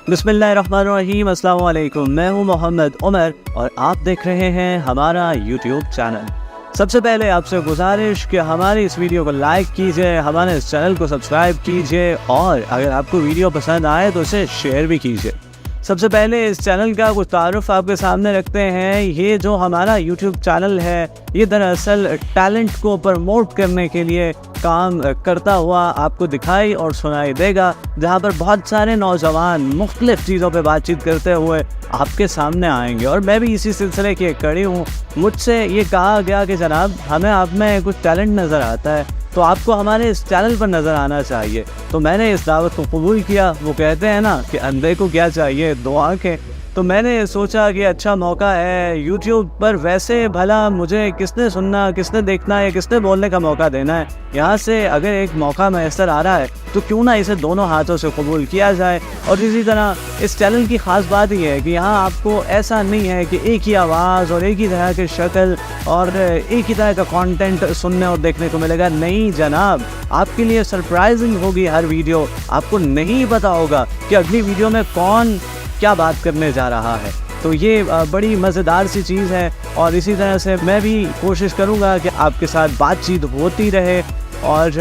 बिस्मिल्लाहिर्रहमानिर्रहीम, अस्सलाम वालेकुम। मैं हूं मोहम्मद उमर और आप देख रहे हैं हमारा यूट्यूब चैनल। सबसे पहले आपसे गुजारिश कि हमारी इस वीडियो को लाइक कीजिए, हमारे इस चैनल को सब्सक्राइब कीजिए और अगर आपको वीडियो पसंद आए तो इसे शेयर भी कीजिए। सबसे पहले इस चैनल का कुछ तारुफ आपके सामने रखते हैं। ये जो हमारा यूट्यूब चैनल है, ये दरअसल टैलेंट को प्रमोट करने के लिए काम करता हुआ आपको दिखाई और सुनाई देगा, जहाँ पर बहुत सारे नौजवान मुख्तलिफ़ चीज़ों पे बातचीत करते हुए आपके सामने आएंगे। और मैं भी इसी सिलसिले की एक कड़ी हूँ। मुझसे ये कहा गया कि जनाब, हमें आप में कुछ टैलेंट नज़र आता है तो आपको हमारे इस चैनल पर नज़र आना चाहिए। तो मैंने इस दावत को कबूल किया। वो कहते हैं ना कि अंधे को क्या चाहिए, दो आँखें। तो मैंने सोचा कि अच्छा मौका है यूट्यूब पर, वैसे भला मुझे किसने सुनना, किसने देखना है, किसने बोलने का मौका देना है। यहाँ से अगर एक मौका मैसर आ रहा है तो क्यों ना इसे दोनों हाथों से कबूल किया जाए। और इसी तरह इस चैनल की ख़ास बात ये है कि यहाँ आपको ऐसा नहीं है कि एक ही आवाज़ और एक ही तरह की शक्ल और एक ही तरह का कंटेंट सुनने और देखने को मिलेगा। नहीं जनाब, आपके लिए सरप्राइजिंग होगी हर वीडियो। आपको नहीं पता होगा कि अगली वीडियो में कौन क्या बात करने जा रहा है। तो ये बड़ी मज़ेदार सी चीज़ है। और इसी तरह से मैं भी कोशिश करूँगा कि आपके साथ बातचीत होती रहे। और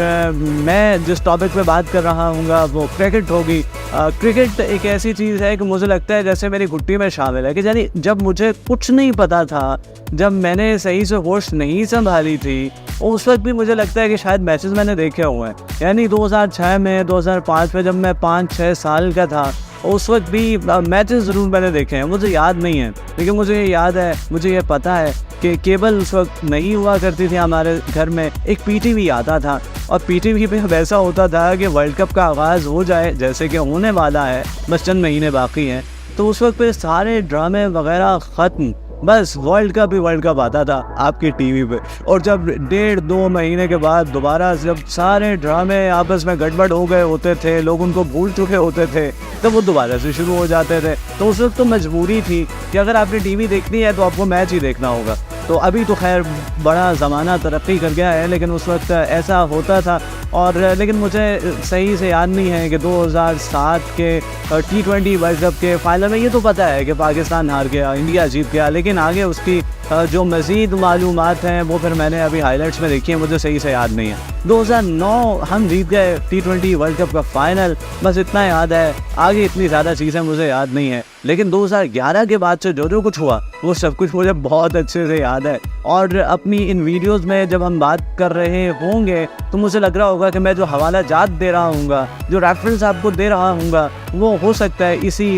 मैं जिस टॉपिक पे बात कर रहा हूँगा वो क्रिकेट होगी। क्रिकेट एक ऐसी चीज़ है कि मुझे लगता है जैसे मेरी घुट्टी में शामिल है कि यानी जब मुझे कुछ नहीं पता था, जब मैंने सही से होश नहीं संभाली थी, उस वक्त भी मुझे लगता है कि शायद मैचेस मैंने देखे हुए हैं। यानी 2006 में, 2005 में जब मैं 5-6 साल का था, उस वक्त भी मैचेस ज़रूर मैंने देखे हैं। मुझे याद नहीं है, लेकिन मुझे ये याद है, मुझे ये पता है कि केबल उस वक्त नहीं हुआ करती थी हमारे घर में। एक पीटीवी आता था और पीटीवी पे वैसा होता था कि वर्ल्ड कप का आगाज़ हो जाए, जैसे कि होने वाला है, बस चंद महीने बाकी हैं, तो उस वक्त पे सारे ड्रामे वगैरह ख़त्म, बस वर्ल्ड कप ही वर्ल्ड कप आता था आपकी टीवी पे। और जब 1.5-2 महीने के बाद दोबारा जब सारे ड्रामे आपस में गड़बड़ हो गए होते थे, लोग उनको भूल चुके होते थे, तब वो दोबारा से शुरू हो जाते थे। तो उस वक्त तो मजबूरी थी कि अगर आपने टीवी देखनी है तो आपको मैच ही देखना होगा। तो अभी तो खैर बड़ा ज़माना तरक्की कर गया है, लेकिन उस वक्त ऐसा होता था। और लेकिन मुझे सही से याद नहीं है कि 2007 के T20 वर्ल्ड कप के फाइनल में, ये तो पता है कि पाकिस्तान हार गया, इंडिया जीत गया, लेकिन आगे उसकी जो मज़ीद मालूमात हैं वो फिर मैंने अभी हाइलाइट्स में देखी है, मुझे सही से याद नहीं है। 2009 हम जीत गए T20 वर्ल्ड कप का फाइनल, बस इतना याद है। आगे इतनी ज़्यादा चीज़ें मुझे याद नहीं है, लेकिन 2011 के बाद से जो कुछ हुआ वो सब कुछ मुझे बहुत अच्छे से याद है। और अपनी इन वीडियोज़ में जब हम बात कर रहे होंगे तो मुझे लग रहा होगा कि मैं जो हवाला जात दे रहा हूँगा, जो रेफरेंस आपको दे रहा हूँगा, वो हो सकता है इसी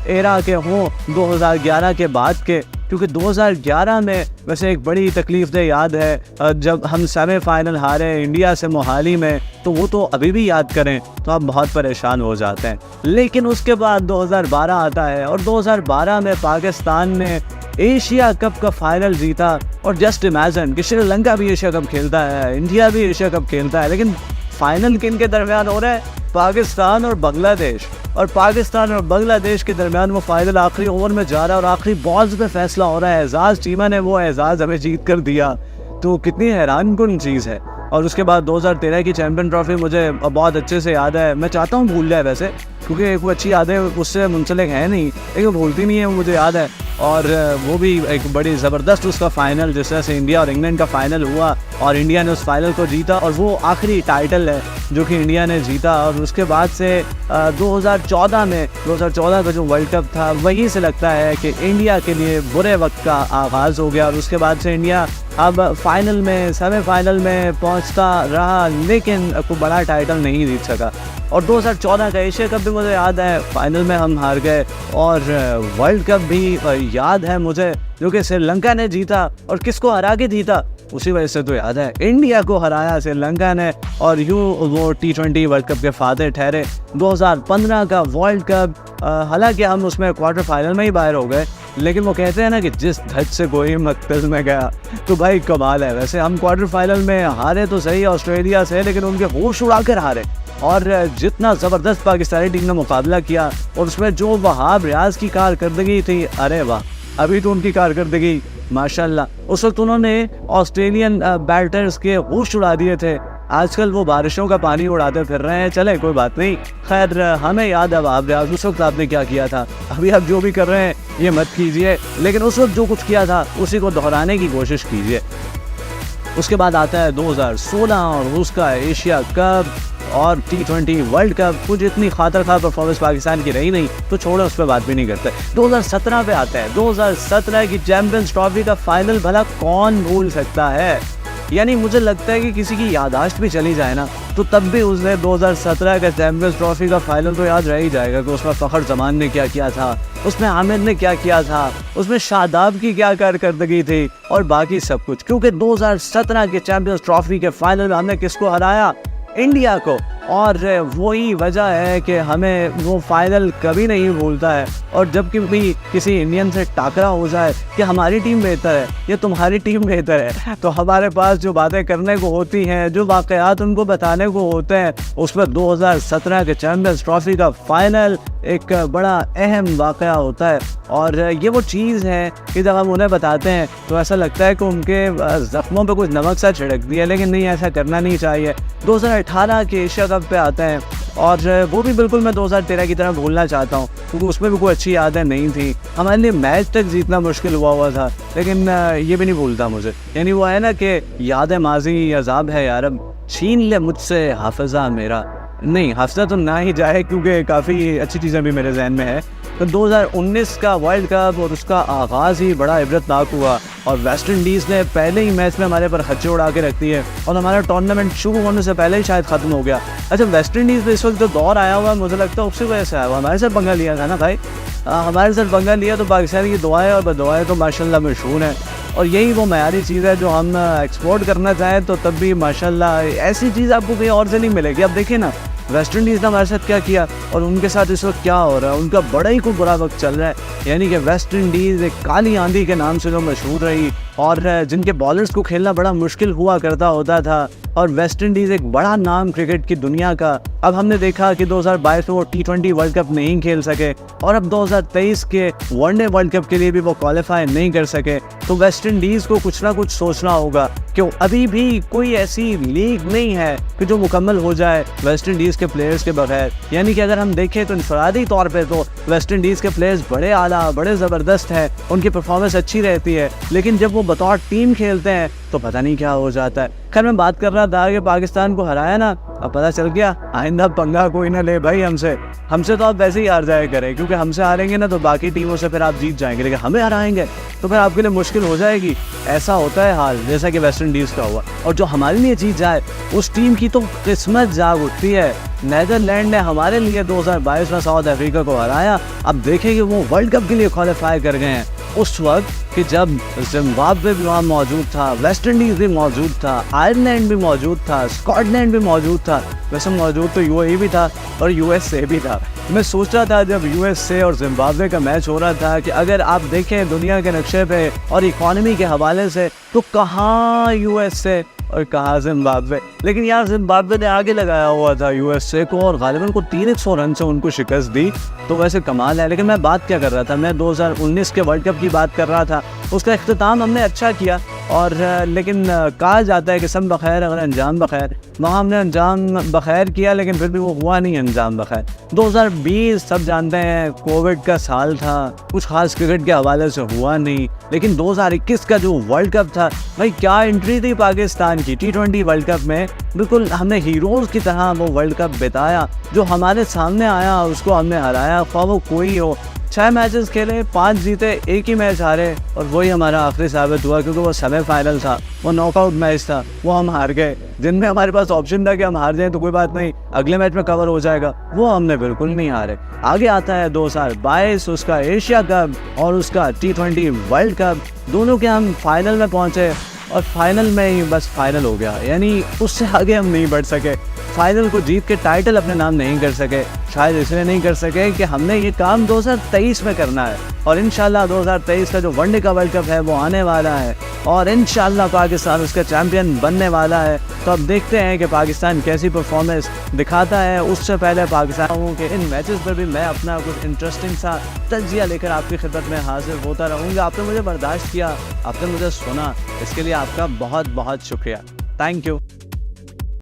एरा के हों, 2011 के बाद के। क्योंकि 2011 में वैसे एक बड़ी तकलीफ़देह याद है जब हम सेमीफाइनल हारे इंडिया से मोहाली में, तो वो तो अभी भी याद करें तो आप बहुत परेशान हो जाते हैं। लेकिन उसके बाद 2012 आता है और 2012 में पाकिस्तान ने एशिया कप का फाइनल जीता। और जस्ट इमेजिन कि श्रीलंका भी एशिया कप खेलता है, इंडिया भी एशिया कप खेलता है, लेकिन फाइनल किन के दरमियान हो रहा है? पाकिस्तान और बांग्लादेश। और पाकिस्तान और बांग्लादेश के दरमियान वो फाइनल आखिरी ओवर में जा रहा है और आखिरी बॉल्स पे फैसला हो रहा है। एजाज़ चीमा ने वो एजाज़ हमें जीत कर दिया, तो कितनी हैरानकुन चीज़ है। और उसके बाद 2013 की चैम्पियन ट्रॉफी मुझे बहुत अच्छे से याद है। मैं चाहता हूँ भूल जाए वैसे, क्योंकि वो अच्छी यादें उससे मुंसलिक है नहीं, लेकिन भूलती नहीं है, वो मुझे याद है। और वो भी एक बड़ी ज़बरदस्त उसका फ़ाइनल, जिस तरह से इंडिया और इंग्लैंड का फ़ाइनल हुआ और इंडिया ने उस फाइनल को जीता, और वो आखिरी टाइटल है जो कि इंडिया ने जीता। और उसके बाद से 2014 का जो वर्ल्ड कप था, वहीं से लगता है कि इंडिया के लिए बुरे वक्त का आगाज़ हो गया। और उसके बाद से इंडिया अब फाइनल में, सेमीफाइनल में पहुंचता रहा, लेकिन कोई बड़ा टाइटल नहीं जीत सका। और 2014 का एशिया कप भी मुझे याद है, फाइनल में हम हार गए। और वर्ल्ड कप भी याद है मुझे, जो कि श्रीलंका ने जीता। और किसको हरा के जीता, उसी वजह से तो याद है, इंडिया को हराया श्रीलंका ने, और यूँ वो T20 वर्ल्ड कप के फादर ठहरे। 2015 का वर्ल्ड कप, हालांकि हम उसमें क्वार्टर फाइनल में ही बाहर हो गए, लेकिन वो कहते हैं ना कि जिस धज से कोई मकतल में गया, तो भाई कमाल है। वैसे हम क्वार्टर फाइनल में हारे तो सही ऑस्ट्रेलिया से, लेकिन उनके होश उड़ा कर हारे। और जितना ज़बरदस्त पाकिस्तानी टीम ने मुकाबला किया, और उसमें जो वहाब रियाज़ की कारकर्दगी थी, अरे वाह, अभी तो उनकी कारकर्दगी माशाल्लाह। उस वक्त उन्होंने ऑस्ट्रेलियन बैटर्स के होश उड़ा दिए थे। आजकल वो बारिशों का पानी उड़ाते फिर रहे हैं। चले कोई बात नहीं, खैर हमें याद है आप उस वक्त आपने क्या किया था। अभी आप जो भी कर रहे हैं ये मत कीजिए, लेकिन उस वक्त जो कुछ किया था उसी को दोहराने की कोशिश कीजिए। उसके बाद आता है 2016 और उसका एशिया कप और T20 वर्ल्ड कप। कुछ इतनी खातर खा परफॉर्मेंस पाकिस्तान की रही नहीं, तो छोड़ो, उस पर बात भी नहीं करते। 2017 पे आता है, 2017 की चैंपियंस ट्रॉफी का फाइनल भला कौन भूल सकता है। यानी मुझे लगता है कि किसी की याददाश्त भी चली जाए ना, तो तब भी उसने 2017 का चैंपियंस ट्रॉफी का फाइनल तो याद रह ही जाएगा कि उसमें फ़खर जमान ने क्या किया था, उसमें आमिर ने क्या किया था, उसमें शादाब की क्या कारकर्दगी थी और बाकी सब कुछ। क्योंकि 2017 के चैंपियंस ट्रॉफी के फाइनल में हमने किसको हराया? इंडिया को। और वही वजह है कि हमें वो फाइनल कभी नहीं भूलता है। और जब भी किसी इंडियन से टाकरा हो जाए कि हमारी टीम बेहतर है या तुम्हारी टीम बेहतर है, तो हमारे पास जो बातें करने को होती हैं, जो वाक़यात उनको बताने को होते हैं, उस पर 2017 के चैंपियंस ट्रॉफी का फाइनल एक बड़ा अहम वाक़या होता है। और ये वो चीज़ है कि जब हम उन्हें बताते हैं तो ऐसा लगता है कि उनके ज़ख्मों पे कुछ नमक सा छिड़क दिया, लेकिन नहीं, ऐसा करना नहीं चाहिए। 2018 के एशिया कप पे आते हैं और वो भी बिल्कुल मैं 2013 की तरह भूलना चाहता हूँ, क्योंकि उसमें भी कोई अच्छी यादें नहीं थी। हमारे लिए मैच तक जीतना मुश्किल हुआ था, लेकिन ये भी नहीं भूलता मुझे। यानी वो है ना कि याद माजी अजाब है यारब, छीन ले मुझसे हाफिज़ा मेरा। नहीं, हाफिज़ा तो ना ही जाए, क्योंकि काफ़ी अच्छी चीज़ें भी मेरे जहन में है। तो 2019 का वर्ल्ड कप और उसका आगाज़ ही बड़ा इबरतनाक हुआ और वेस्ट इंडीज़ ने पहले ही मैच में हमारे पर हच्चे उड़ा के रख दिए और हमारा टूर्नामेंट शुरू होने से पहले ही शायद ख़त्म हो गया। अच्छा, वेस्ट इंडीज़ में इस वक्त जो दौर आया हुआ है, मुझे लगता है उसकी वजह से आया हुआ। हमारे साथ पंगा लिया था ना भाई, हमारे साथ पंगा लिया तो पाकिस्तान की दुआएं और बदुआएं तो माशाल्लाह मशहूर हैं। और यही वो मयारी चीज़ है जो हम एक्सपोर्ट करना चाहें तो तब भी माशाल्लाह ऐसी चीज़ आपको कहीं और से नहीं मिलेगी। अब देखिए ना, वेस्ट इंडीज़ ने हमारे साथ क्या किया और उनके साथ इस वक्त क्या हो रहा है। उनका बड़ा ही कोई बुरा वक्त चल रहा है। यानी कि वेस्ट इंडीज़ एक काली आंधी के नाम से जो मशहूर रही और जिनके बॉलर्स को खेलना बड़ा मुश्किल हुआ करता होता था, और वेस्ट इंडीज़ एक बड़ा नाम क्रिकेट की दुनिया का। अब हमने देखा कि 2022 में वो T20 वर्ल्ड कप नहीं खेल सके और अब 2023 के वनडे वर्ल्ड कप के लिए भी वो क्वालिफाई नहीं कर सके। तो वेस्ट इंडीज़ को कुछ ना कुछ सोचना होगा, क्यों अभी भी कोई ऐसी लीग नहीं है कि जो मुकम्मल हो जाए वेस्ट इंडीज़ के प्लेयर्स के बगैर। यानी कि अगर हम देखें तो इंफरादी तौर पे तो वेस्ट इंडीज़ के प्लेयर्स बड़े आला, बड़े ज़बरदस्त हैं, उनकी परफॉर्मेंस अच्छी रहती है, लेकिन जब वो बतौर टीम खेलते हैं तो पता नहीं क्या हो जाता है। खैर, मैं बात कर रहा था कि पाकिस्तान को हराया ना, अब पता चल गया, आइंदा पंगा कोई ना ले भाई हमसे तो आप वैसे ही हार जाया करें, क्योंकि हमसे हारेंगे ना तो बाकी टीमों से फिर आप जीत जाएंगे, लेकिन हमें हराएंगे तो फिर आपके लिए मुश्किल हो जाएगी। ऐसा होता है हाल, जैसा कि वेस्ट इंडीज़ का हुआ। और जो हमारे लिए जीत जाए उस टीम की तो किस्मत जाग उठती है। नीदरलैंड ने हमारे लिए 2022 में साउथ अफ्रीका को हराया। अब देखें कि वो वर्ल्ड कप के लिए क्वालिफाई कर गए हैं उस वक्त कि जब जिम्बाब्वे भी वहाँ मौजूद था, वेस्ट इंडीज़ भी मौजूद था, आयरलैंड भी मौजूद था, स्कॉटलैंड भी मौजूद था। वैसे मौजूद तो यूएई भी था और यूएसए भी था। मैं सोच रहा था जब यूएसए और जिम्बाब्वे का मैच हो रहा था कि अगर आप देखें दुनिया के नक्शे पे और इकॉनमी के हवाले से तो कहाँ यूएसए और कहाँ जिम्बाब्वे। लेकिन यार जिम्बाब्वे ने आगे लगाया हुआ था यूएसए को और गालिबन को 300 रन से उनको शिकस्त दी, तो वैसे कमाल है। लेकिन मैं बात क्या कर रहा था, मैं 2019 के वर्ल्ड कप की बात कर रहा था। उसका इख्तिताम हमने अच्छा किया और लेकिन कहा जाता है कि सब बखैर अगर अंजाम बखैर। वहाँ हमने अंजाम बखैर किया लेकिन फिर भी वो हुआ नहीं अंजाम बखैर। 2020 सब जानते हैं कोविड का साल था, कुछ खास क्रिकेट के हवाले से हुआ नहीं। लेकिन 2021 का जो वर्ल्ड कप था भाई, क्या एंट्री थी पाकिस्तान की T20 वर्ल्ड कप में। बिल्कुल हमने हीरोज़ की तरह वो वर्ल्ड कप बिताया। जो हमारे सामने आया उसको हमने हराया, ख्वाह वो कोई हो। 6 मैचेस खेले, 5 जीते, 1 ही मैच हारे और वही हमारा आखिरी साबित हुआ, क्योंकि वो सेमीफाइनल था, वो नॉकआउट मैच था, वो हम हार गए। जिनमें हमारे पास ऑप्शन था कि हम हार जाएं तो कोई बात नहीं, अगले मैच में कवर हो जाएगा, वो हमने बिल्कुल नहीं हारे। आगे आता है 2022 उसका एशिया कप और उसका T20 वर्ल्ड कप। दोनों के हम फाइनल में पहुँचे और फाइनल में ही बस फाइनल हो गया, यानी उससे आगे हम नहीं बढ़ सके। फाइनल को जीत के टाइटल अपने नाम नहीं कर सके, शायद इसलिए नहीं कर सके कि हमने ये काम 2023 में करना है और इंशाल्लाह 2023 का जो वनडे का वर्ल्ड कप है वो आने वाला है और इंशाल्लाह पाकिस्तान उसका चैम्पियन बनने वाला है। तो अब देखते हैं कि पाकिस्तान कैसी परफॉर्मेंस दिखाता है। उससे पहले पाकिस्तान के इन मैचेस पर भी मैं अपना कुछ इंटरेस्टिंग सा तज्जिया लेकर आपकी खिदमत में हाजिर होता रहूँगा। आपने मुझे बर्दाश्त किया, आपने मुझे सुना, इसके लिए आपका बहुत बहुत शुक्रिया। Thank you.